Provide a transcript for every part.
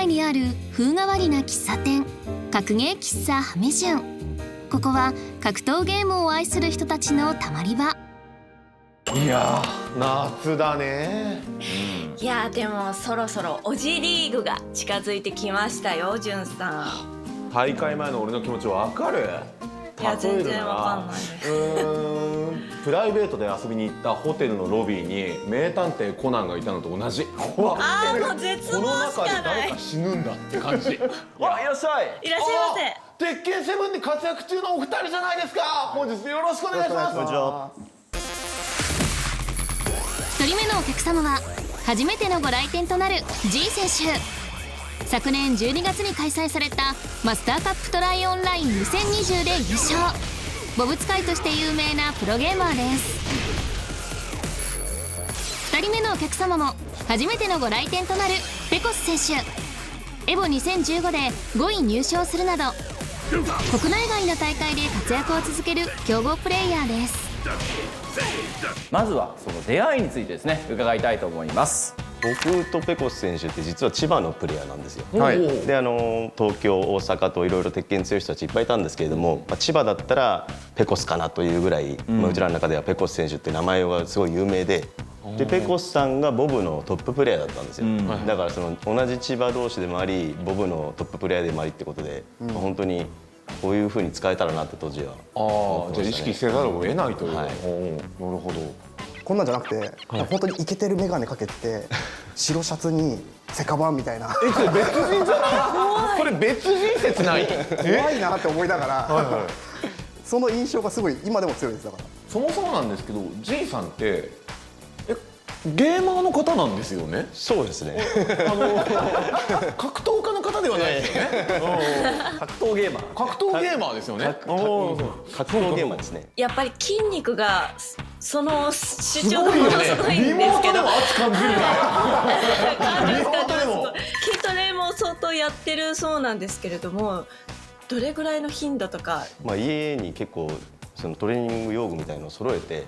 内にある風変わりな喫茶店、格ゲー喫茶ハメジュン。ここは格闘ゲームを愛する人たちのたまり場。いやー、夏だね。いやでもそろそろおじリーグが近づいてきましたよ、じゅんさん。大会前の俺の気持ちわかる？いや全然わかんないです。プライベートで遊びに行ったホテルのロビーに名探偵コナンがいたのと同じ。ああ、もう絶望このしか中でない。誰か死ぬんだって感じ。あ、いらっしゃい。いらっしゃいませ。鉄拳セブンで活躍中のお二人じゃないですか。本日よろしくお願いします。こんにちは。1人目のお客様は初めてのご来店となる G 選手。昨年12月に開催されたマスターカップトライオンライン2020で優勝。ボブ使いとして有名なプロゲーマーです。2人目のお客様も初めてのご来店となるペコス選手。エボ2015で5位入賞するなど国内外の大会で活躍を続ける強豪プレイヤーです。まずはその出会いについてですね、伺いたいと思います。僕とペコス選手って実は千葉のプレイヤーなんですよ。はい。で東京大阪といろいろ鉄拳強い人たちいっぱいいたんですけれども、千葉だったらペコスかなというぐらい、うちらの中ではペコス選手って名前がすごい有名で、ペコスさんがボブのトッププレイヤーだったんですよ。だからその同じ千葉同士でもありボブのトッププレイヤーでもありってことで、本当にこういう風に使えたらなって当時は思ってましたね。じゃあ意識せざるを得ないという。はいなるほど。こんなんじゃなくて、本当にイケてる眼鏡かけて白シャツにセカバンみたいなこれ別人じゃない？これ別人説ない？怖いなって思いながら、その印象がすごい今でも強いです。だからそもそもなんですけど G さんってゲーマーの方なんですよね。そうですね。格闘家の方ではないですよね。格闘ゲーマー。格闘ゲーマーですよね。格闘ゲーマーですね。やっぱり筋肉がその主張がものすごいんですけど、圧感じるな。リモートでも筋トレも相当やってるそうなんですけれども、どれぐらいの頻度とか。家に結構そのトレーニング用具みたいのを揃えて、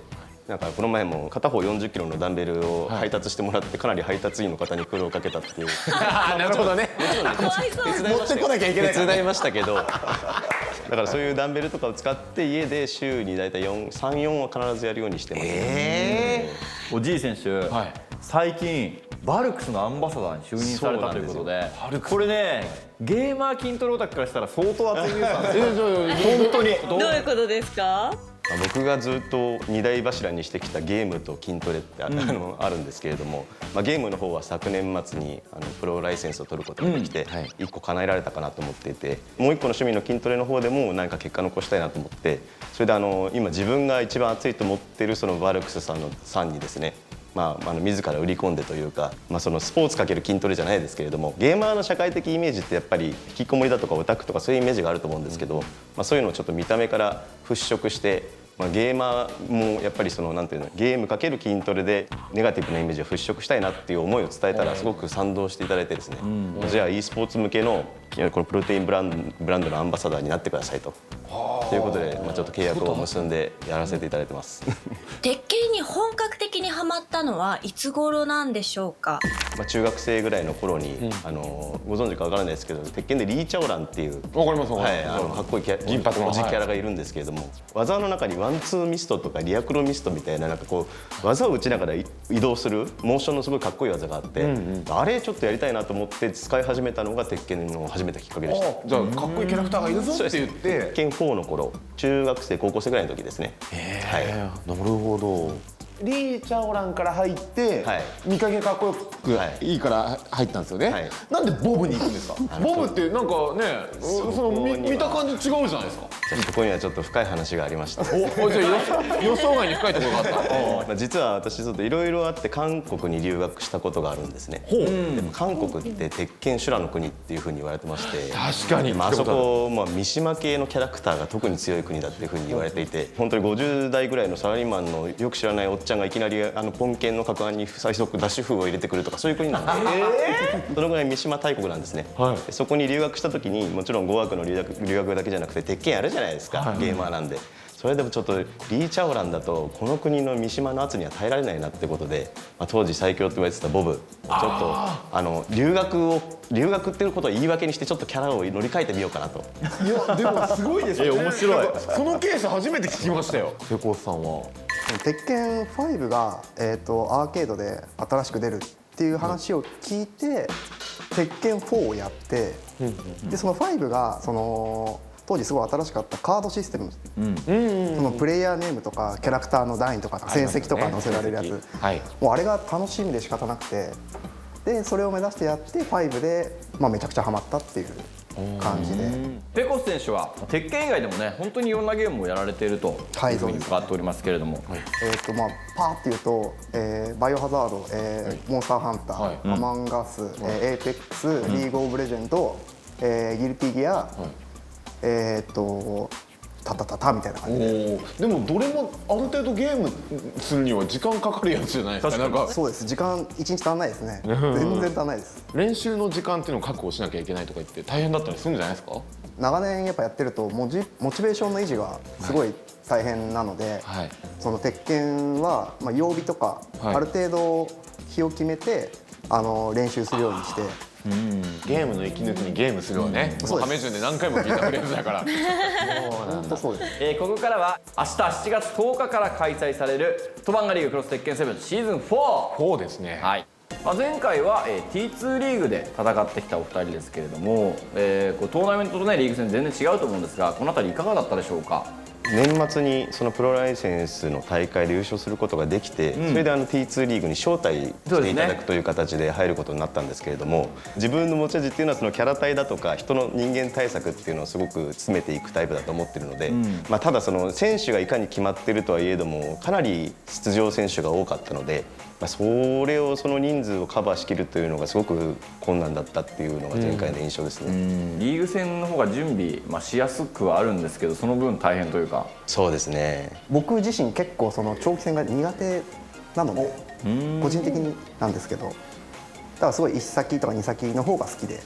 なんかこの前も片方40キロのダンベルを配達してもらって、かなり配達員の方に苦労をかけたっていう。なるほどね。かわいそう。持ってこなきゃいけないからね。手伝いましたけど、だからそういうダンベルとかを使って家で週に大体3、4は必ずやるようにしてます。おじい選手、はい最近バルクスのアンバサダーに就任されたということで、これね、ゲーマー筋トレオタクからしたら相当熱いニュースなんですよ。本当に。どういうことですか？僕がずっと二大柱にしてきたゲームと筋トレってあるんですけれども、ゲームの方は昨年末にプロライセンスを取ることができて1個叶えられたかなと思っていて、もう1個の趣味の筋トレの方でも何か結果残したいなと思って、それで今自分が一番熱いと思ってるそのバルクスさんにですね、自ら売り込んでというか、そのスポーツかける筋トレじゃないですけれども、ゲーマーの社会的イメージってやっぱり引きこもりだとかオタクとかそういうイメージがあると思うんですけど、そういうのをちょっと見た目から払拭して、ゲーマーもやっぱりそのなんていうの、ゲームかける筋トレでネガティブなイメージを払拭したいなっていう思いを伝えたらすごく賛同していただいてですね、じゃあ e スポーツ向けのこのプロテインブランドのアンバサダーになってくださいということで、ちょっと契約を結んでやらせていただいてます。鉄拳に本格的にハマったのはいつ頃なんでしょうか？中学生ぐらいの頃に、ご存知かわからないですけど、鉄拳でリー・チャオランっていう、わかりますわかります。かっこいい銀髪のキャラがいるんですけれども、技の中にワンツーミストとかリアクロミストみたいな、なんかこう技を打ちながら移動するモーションのすごいかっこいい技があって、あれちょっとやりたいなと思って使い始めたのが鉄拳の始めたきっかけでした。じゃあかっこいいキャラクターがいるぞって言って。鉄拳4の頃、中学生高校生ぐらいの時ですね。なるほど。リー・チャオランから入って、見かけかっこよくいいから入ったんですよね。なんでボブに行くんですか？ボブってなんかね、その見た感じ違うじゃないですか。そこにはちょっと深い話がありました。じゃあ予想外に深いところがあった。実は私ちょっといろいろあって韓国に留学したことがあるんですね。でも韓国って鉄拳修羅の国っていうふうに言われてまして、確かに。あそこ三島系のキャラクターが特に強い国だっていうふうに言われていて、本当に50代ぐらいのサラリーマンのよく知らないおっちゃんがいきなりポンケンの攪拌に最速脱脂粉を入れてくるとか、そういう国なんです。そのぐらい三島大国なんですね。そこに留学した時にもちろん語学の留学だけじゃなくて鉄拳やるじゃないですか、ゲーマーなんで。それでもちょっとリー・チャオランだとこの国の三島の圧には耐えられないなってことで、当時最強と言われてたボブちょっと留学っていうことを言い訳にしてちょっとキャラを乗り換えてみようかなと。いやでもすごいですよね。面白い。そのケース初めて聞きましたよ。ペコスさんは鉄拳5が、アーケードで新しく出るっていう話を聞いて、鉄拳4をやって、でその5がその当時すごい新しかったカードシステム、そのプレイヤーネームとかキャラクターの段位とか戦績とか載せられるやつ、もうあれが楽しみで仕方なくて、でそれを目指してやって5で、めちゃくちゃハマったっていう感じで。ペコス選手は鉄拳以外でもね本当にいろんなゲームをやられているというふうに伺っておりますけれども、パーっていうと、バイオハザード、モンスターハンター、アマンガス、エーペックス、リーグオブレジェンド、ギルティギア、タタタタみたいな感じで。でもどれもある程度ゲームするには時間かかるやつじゃないですか。なんかそうです、時間1日足んないですね。全然足んないです。練習の時間っていうのを確保しなきゃいけないとか言って大変だったりするんじゃないですか。長年やっぱやってるとモチベーションの維持がすごい大変なので、その鉄拳は、曜日とか、ある程度日を決めて練習するようにして。ゲームの息抜きにゲームするわね。ハメ順で何回も聞いたフレーズだから。本当そうです。ここからは明日7月10日から開催されるトバンガリーグクロス鉄拳7シーズン4。4ですね。はい。前回は T2 リーグで戦ってきたお二人ですけれども、トーナメントとねリーグ戦全然違うと思うんですが、この辺りいかがだったでしょうか。年末にそのプロライセンスの大会で優勝することができて、それでT2 リーグに招待していただくという形で入ることになったんですけれども、自分の持ち味っていうのはそのキャラ対だとか人の人間対策っていうのをすごく詰めていくタイプだと思ってるので、ただその選手がいかに決まってるとはいえどもかなり出場選手が多かったので、それをその人数をカバーしきるというのがすごく困難だったっていうのが前回の印象ですね。リーグ戦の方が準備、しやすくはあるんですけど、その分大変というか。そうですね。僕自身結構その長期戦が苦手なので、個人的になんですけど、だからすごい1先とか2先の方が好きで、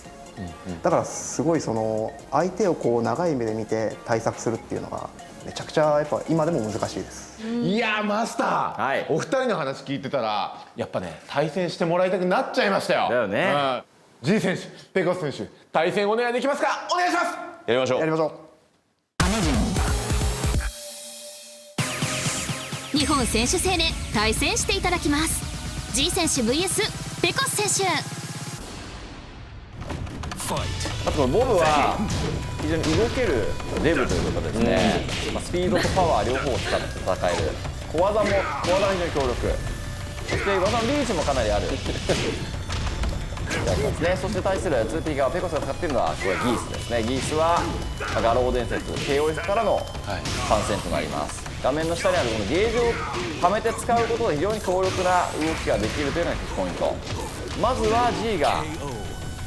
だからすごいその相手をこう長い目で見て対策するっていうのがめちゃくちゃやっぱ今でも難しいです。いやマスター、お二人の話聞いてたらやっぱね対戦してもらいたくなっちゃいましたよ。だよね。G 選手、ペコス選手、対戦お願いできますか。お願いします。やりましょう。やりましょう。日本選手制で対戦していただきます。 G 選手 VS ペコス選手。あとボブは非常に動けるデブということですね、スピードとパワー両方を使って戦える。小技は非常に強力、そして技のリーチもかなりあるですね。そして対する 2P 側ペコスが使っているのはこれギースですね。ギースは画廊伝説 KOF からの参戦となります。画面の下にあるこのゲージをはめて使うことで非常に強力な動きができるというのがキーポイント。まずは G が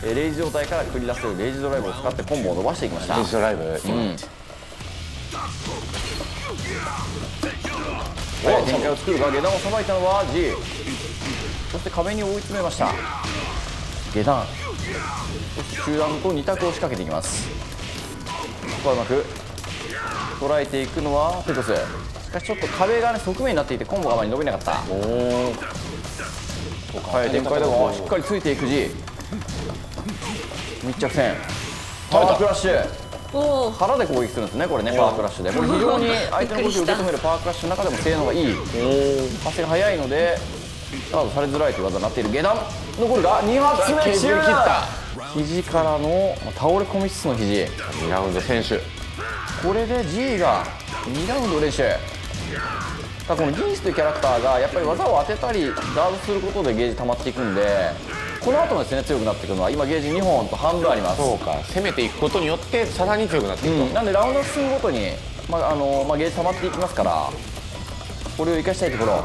レイジ状態から繰り出せるレイジドライブを使ってコンボを伸ばしていきました。レイジドライブ、展開を作るが下段をさばいたのは G、 そして壁に追い詰めました。下段、そして中段と2択を仕掛けていきます。ここはうまく捉えていくのはペコス。しかしちょっと壁が、側面になっていてコンボがあまり伸びなかった。早い展開だがしっかりついていく G。 密着戦パワークラッシュ、腹で攻撃するんですね。これね、パワークラッシュでこれ非常に相手の動きを受け止めるパワークラッシュの中でも性能がいい。発生が早いのでガードされづらいという技になっている。下段残るが2発目切った肘からの倒れ込みつつの肘。2ラウンド選手、これで G が2ラウンド連取。このギースというキャラクターがやっぱり技を当てたりガードすることでゲージ溜まっていくんで、この後もですね強くなっていくのは今ゲージ2本と半分あります。そうか、攻めていくことによってさらに強くなっていくと、なんでラウンド進むごとに、ゲージ溜まっていきますから、これを生かしたいところ。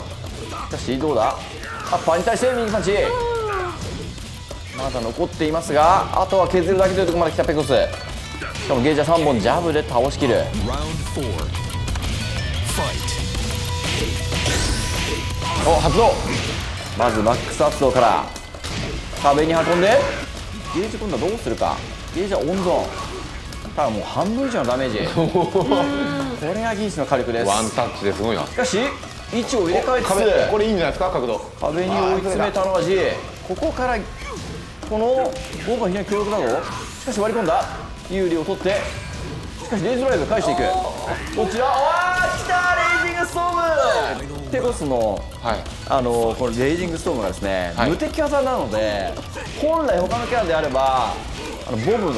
しかしどうだ、アッパーに対して右パンチまだ残っていますが、あとは削るだけというところまで来たペコス。しかもゲージは3本ジャブで倒しきる。発動、まずマックス発動から壁に運んでゲージ今度はどうするか。ゲージは温存、ただもう半分以上のダメージこれがギースの火力です。ワンタッチですごいな。しかし位置を入れ替えつ壁つこれいいんじゃないですか角度。壁に追い詰めたのは G。 ここからこのボブは非常に強力だぞ。しかし割り込んだ有利を取って、しかしレイズドライブ返していく。こちら来たレイジングストーム。テコスのこのレイジングストームがですね、無敵技なので本来他のキャラであればボブの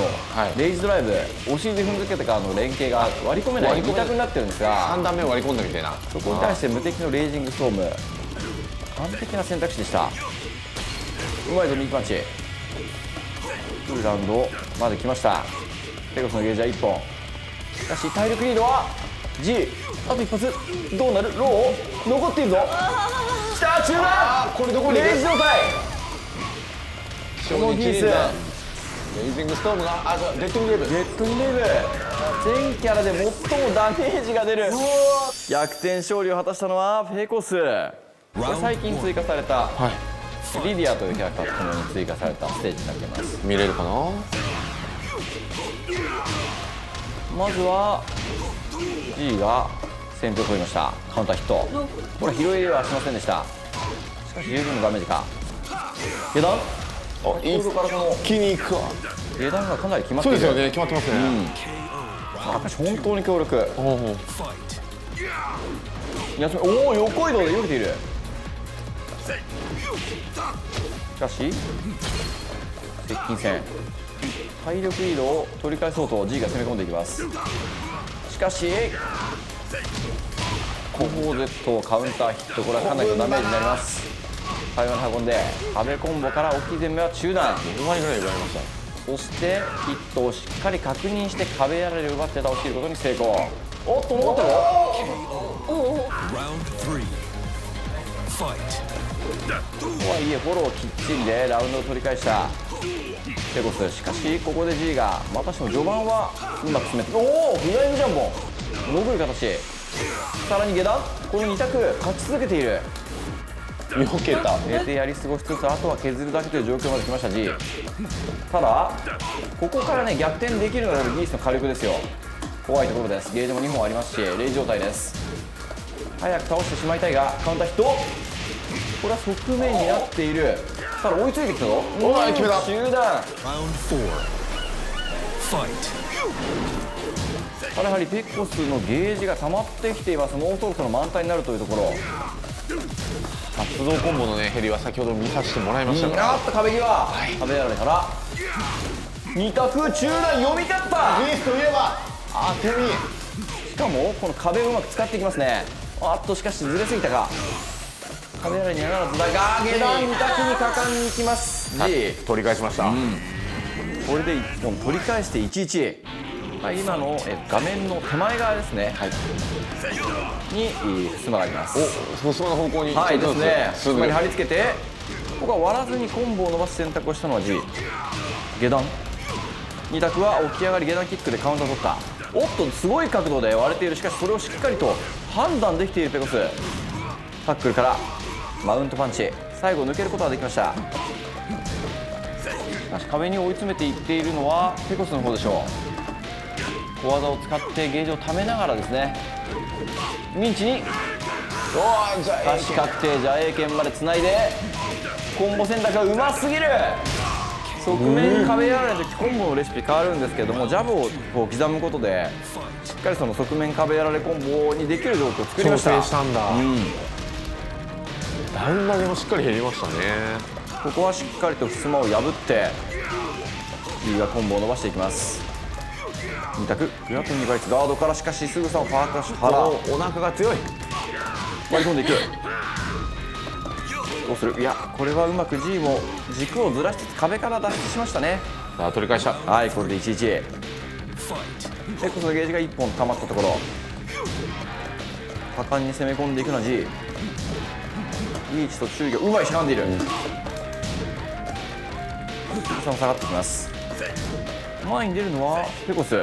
レイズドライブお尻で踏んづけてからの連携が割り込めない2択になってるんですが、3段目割り込んだみたいな。そこに対して無敵のレイジングストーム完璧な選択肢でした。うまいぞミートパンチ。フルラウンドまで来ました。ペコスのゲージは1本。しかし体力リードは G。 あと一発どうなる。ロー残っているぞ。きた中段。これどこにレイジ状態。このギースレイジングストームがデッドインレーブ。デッドインレーブ全キャラで最もダメージが出る逆転勝利を果たしたのはペコス。これ最近追加された、リディアというキャラクターとともに追加されたステージになっています。見れるかな。まずは G が先手を取りました。カウンターヒット。これ拾いはしませんでした。しかし十分のダメージか。下段いいからこの気に行くわ。下段がかなり決まっている。そうですよね、決まってますね。しかし本当に強力。おお横移動で避けている。しかし接近戦体力リードを取り返そうと G が攻め込んでいきます。しかし後方 Z カウンターヒット、これはかなりのダメージになります。会話に運んで壁コンボから置き攻めは中段。5枚ぐらい奪いました。そしてヒットをしっかり確認して壁やられを奪って倒しきることに成功。おっと残ってる。とはいえフォローきっちりでラウンドを取り返したペコス。しかしここで G がまたしても序盤はうまく進めて、おおフライングジャンボン残る形。さらに下段この2択勝ち続けている。避けた。平定やり過ごしつつあとは削るだけという状況まで来ました G。 ただここからね逆転できるのがギースの火力ですよ。怖いところです。ゲージも2本ありますしレイ状態です。早く倒してしまいたいがカウンターヒット。これは側面になっている。ただ追いついてきたぞ。決めた。中段。ただやはりペコスのゲージが溜まってきています。もうそろそろ満タンになるというところ。発動コンボのねヘリは先ほど見させてもらいましたから。あっと壁際、壁やられたら2択中段読み勝った。ギースといえば当て身。しかもこの壁をうまく使っていきますね。あっとしかしずれすぎたか。壁やられにはならずだが下段2択に果敢に行きます。 G 取り返しました。これで1本取り返して11。今の画面の手前側ですね、に襖があります。お、襖の方向にはいですね。すぐ襖に貼り付けてここは割らずにコンボを伸ばす選択をしたのは G。 下段2択は起き上がり下段キックでカウンター取った。おっとすごい角度で割れている。しかしそれをしっかりと判断できているペコス。タックルからマウントパンチ、最後抜けることができました。しかし壁に追い詰めていっているのはペコスの方でしょう。小技を使ってゲージをためながらですね、ミンチに差し確定邪影剣までつないでコンボ選択がうますぎる。側面壁やられる時コンボのレシピ変わるんですけども、ジャブをこう刻むことでしっかりその側面壁やられコンボにできる状況を作りました。調整したんだ。ダウン投げもしっかり減りましたね。ここはしっかりと襖を破ってGがコンボを伸ばしていきます。2択グラップ2倍率ガードから、しかしすぐさまパーカッシュ腹お腹が強い。割り込んでいく。どうする。いやこれはうまく G も軸をずらしつつ壁から脱出しましたね。さあ取り返した。はいこれで11でこそゲージが1本溜まったところ果敢に攻め込んでいくのは G。 リーチと注意がうまいしがんでいる。さん下がってきます。前に出るのはペコス。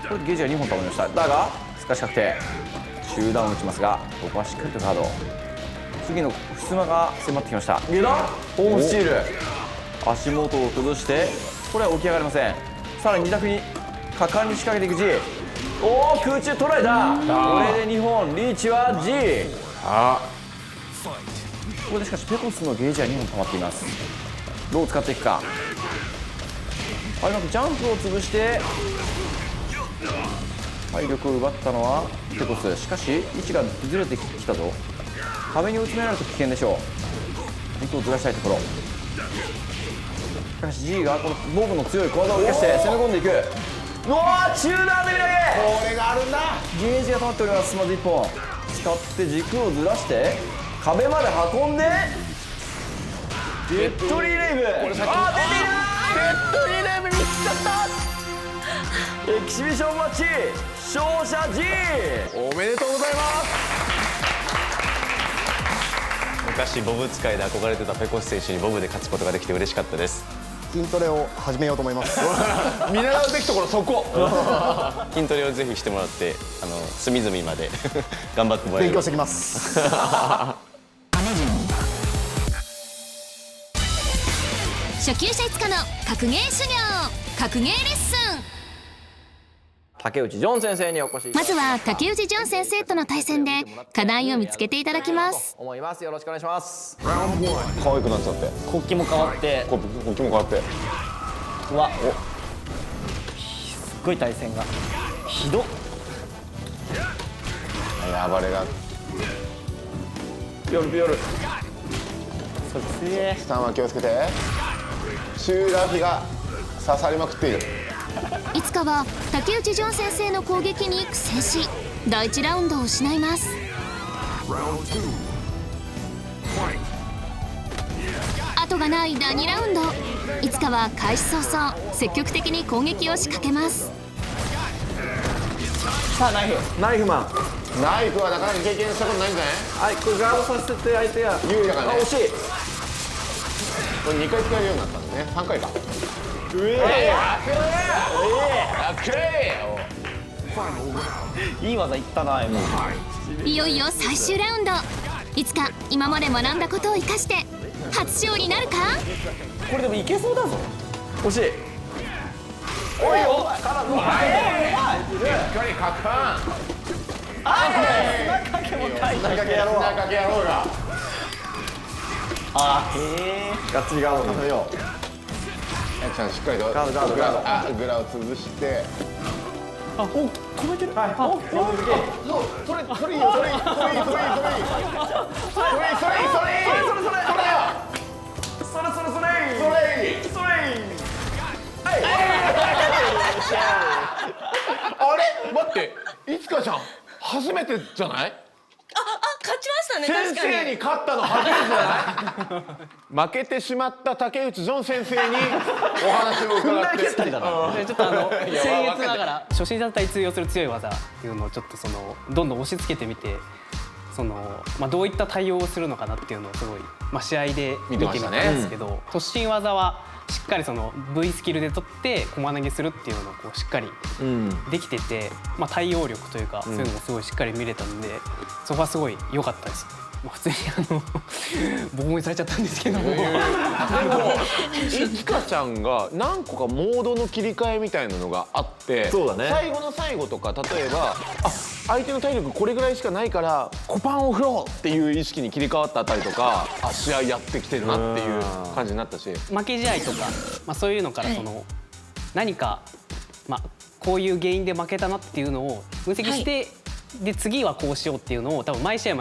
これでゲージが2本溜まりました。だが透かし確定中段を打ちますが、ここはしっかりとガード。次の襖が迫ってきました。下段ホームスチール、足元を崩してこれは起き上がれません。さらに2択に果敢に仕掛けていく G。おお、空中捉えた。これで2本、リーチは G。ここでしかしペコスのゲージは2本溜まっています。どう使っていくか。うまくジャンプを潰して体力を奪ったのはペコス。しかし位置がずれてきたぞ。壁に追い詰められると危険でしょう。本当をずらしたいところ。しかし G がこのボブの強い小技を生かして攻め込んでいく。うわー、中段で見投げ。これがあるんだ。ゲージが溜まっております。まず1本使って軸をずらして壁まで運んでジェットリーレイブ。あー、出ている。ジェットリーレイブに行っちゃった。エキシビションマッチ勝者 G。 おめでとうございます。昔ボブ使いで憧れてたペコス選手にボブで勝つことができて嬉しかったです。筋トレを始めようと思います。見習うべきところそこ。筋トレをぜひしてもらって隅々まで頑張ってもらえる。勉強してきます。初級者5日の格ゲー修行、格ゲーレッスン。竹内ジョン先生にお越しいただきまずは竹内ジョン先生との対戦で課題を見つけていただきます。思います。よろしくお願いします。可愛くなっちゃって。国旗も変わって、国旗も変わって。うわ、すっごい対戦がひどっ。暴れが。夜それ強え。スタンは気をつけて。シューラフィが刺さりまくっている。いつかは竹内ジョン先生の攻撃に苦戦し第1ラウンドを失います。後がない第2ラウンド。いつかは開始早々積極的に攻撃を仕掛けます。さあナイフマン。ナイフはなかなか経験したことないんじゃない？はい、これガードさせて相手が有利だからね。惜しい。これ2回使えるようになったんだね。3回か。いい技いったな今。いよいよ最終ラウンド。いつか今まで学んだことを生かして初勝利なるか。これでもいけそうだぞ。惜しい。おいよ。からの。しっかりかかん。砂かけも大砂かけ野郎が。あーへえ。がっつりガード頼むよ。ちゃんしっかりとガードグラを潰して。あ、お、止めてる。はい。それいいよ。それいい。あれ待って、いつかちゃん初めてじゃない？勝ちましたね。確かに先生に勝ったの初めてじゃない？負けてしまった竹内ジョン先生にお話を伺って。ちょっと僭越ながら初心者対通用する強い技っていうのをちょっとどんどん押し付けてみて、どういった対応をするのかなっていうのをすごい、試合で見てみたんですけど、突進技はしっかりV スキルで取って駒投げするっていうのをこうしっかりできてて、対応力というかそういうのもすごいしっかり見れたので、そこはすごい良かったです。普通にボコボコにされちゃったんですけども、でもいつかちゃんが何個かモードの切り替えみたいなのがあって、そうだね。最後の最後とか例えば相手の体力これぐらいしかないからコパンを振ろうっていう意識に切り替わったあたりとか、試合やってきてるなっていう感じになったし、負け試合とか、そういうのから何か、こういう原因で負けたなっていうのを分析して、で次はこうしようっていうのを多分毎試合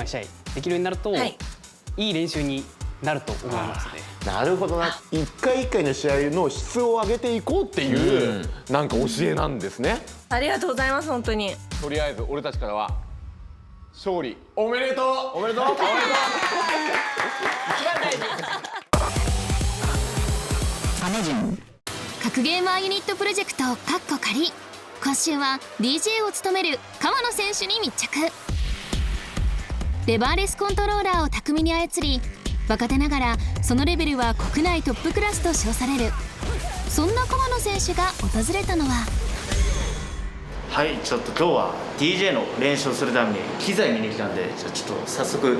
できるようになると、いい練習になると思いますね。なるほどな。一回一回の試合の質を上げていこうっていうなんか教えなんですね。ありがとうございます。本当にとりあえず俺たちからは勝利おめでとう。おめでとう。格ゲーマーユニットプロジェクト仮。今週は DJ を務める川野選手に密着。レバーレスコントローラーを巧みに操り、若手ながらそのレベルは国内トップクラスと称される。そんな川野選手が訪れたのは、はい、ちょっと今日は DJ の練習をするために機材見に来たんで、ちょっと早速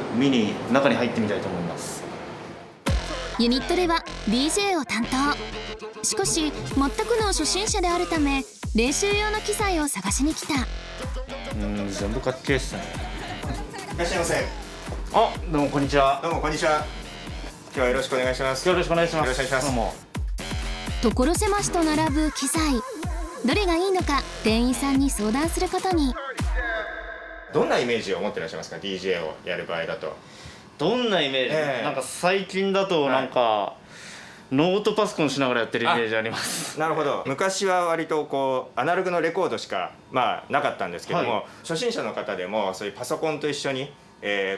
中に入ってみたいと思います。ユニットでは DJ を担当。しかし全くの初心者であるため練習用の機材を探しに来た。全部かっけえっすね。いらっしゃいませ。あ、どうもこんにちは。どうもこんにちは。今日はよろしくお願いします。よろしくお願いします。よろしくお願いします。どうも。所狭しと並ぶ機材、どれがいいのか店員さんに相談することに。どんなイメージを持ってらっしゃいますか、 DJ をやる場合だと。どんなイメージ、なんか最近だとなんか、ノートパソコンしながらやってるイメージあります。なるほど。昔は割とこうアナログのレコードしかなかったんですけども、初心者の方でもそういうパソコンと一緒に、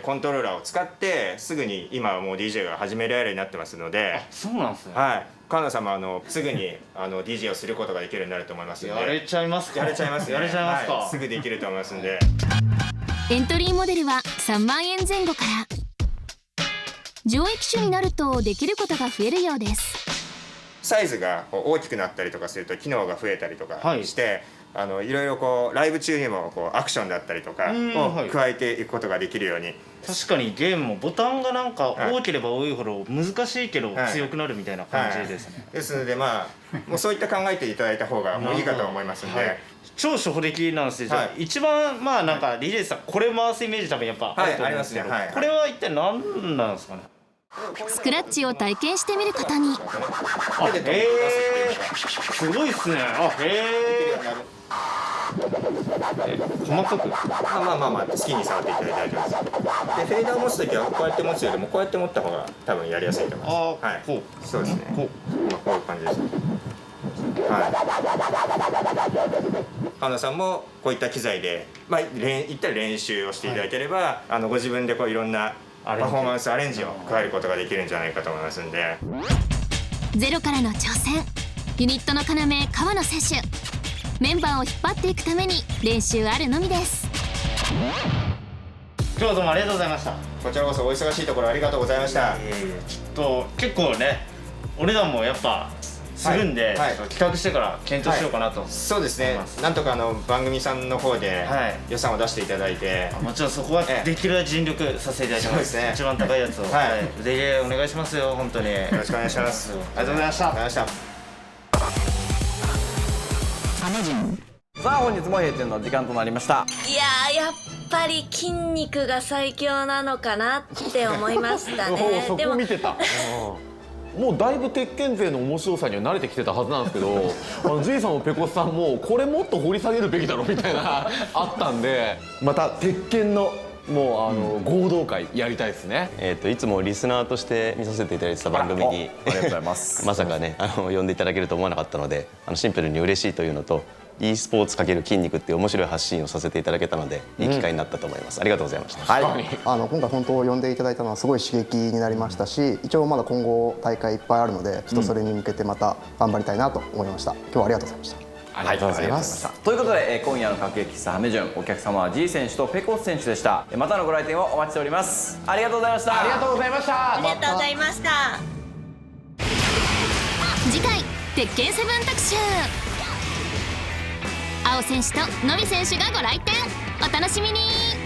コントローラーを使ってすぐに今はもう DJ が始められるようになってますので。そうなんですね。はい。川野さんもすぐにDJ をすることができるようになると思いますので。やれちゃいますか。やれちゃいますね。やれちゃいますか。すぐできると思いますんで。エントリーモデルは3万円前後から。上位機種になるとできることが増えるようです。サイズが大きくなったりとかすると機能が増えたりとかして、いろいろこうライブ中にもこうアクションだったりとかを加えていくことができるように。確かにゲームもボタンがなんか多ければ多いほど難しいけど強くなるみたいな感じですね。ですのでもうそういった考えていただいた方がもういいかと思いますので。超初歩的なんですけど、一番なんかリレーさんこれ回すイメージ多分やっぱあると思うんですけど、これは一体何なんですかね。スクラッチを体験してみることに。すごいっすね。細かく好きに触っていただいて大丈夫です。でフェーダーを持つときはこうやって持つよりもこうやって持った方が多分やりやすいと思います。はい、こう。そうですね。こういう感じです。はい。川野さんもこういった機材で言ったら練習をしていただければ、ご自分でこういろんなパフォーマンスアレンジを加えることができるんじゃないかと思いますんで。ゼロからの挑戦、ユニットの要川野選手、メンバーを引っ張っていくために練習あるのみです。今日はどうもありがとうございました。こちらこそお忙しいところありがとうございました。ちょっと結構ねお値段もやっぱするんで、企画してから検討しようかなと。そうですね。なんとか番組さんの方で予算を出していただいて、もちろんそこはできるだけ尽力させていただきます。一番高いやつを腕お願いしますよ、本当に。よろしくお願いします。ありがとうございました。さあ本日も閉店の時間となりました。いややっぱり筋肉が最強なのかなって思いましたね。そこ見てた。もうだいぶ鉄拳勢の面白さには慣れてきてたはずなんですけど、J さんもペコスさんもこれもっと掘り下げるべきだろみたいなあったんで、また鉄拳のもう合同会やりたいですね。いつもリスナーとして見させていただいてた番組にありがとうございますまさかね呼んでいただけると思わなかったので、シンプルに嬉しいというのと、e スポーツ×筋肉っていう面白い発信をさせていただけたのでいい機会になったと思います。ありがとうございました。今回本当呼んでいただいたのはすごい刺激になりましたし、一応まだ今後大会いっぱいあるので、ちょっとそれに向けてまた頑張りたいなと思いました。今日はありがとうございました。ありがとうございます。ということで、今夜の各駅喫茶ハメ順、お客様は G 選手とペコス選手でした。またのご来店をお待ちしております。ありがとうございました。ありがとうございました。ありがとうございました。次回鉄拳セブン特集、青選手とのみ選手がご来店、お楽しみに。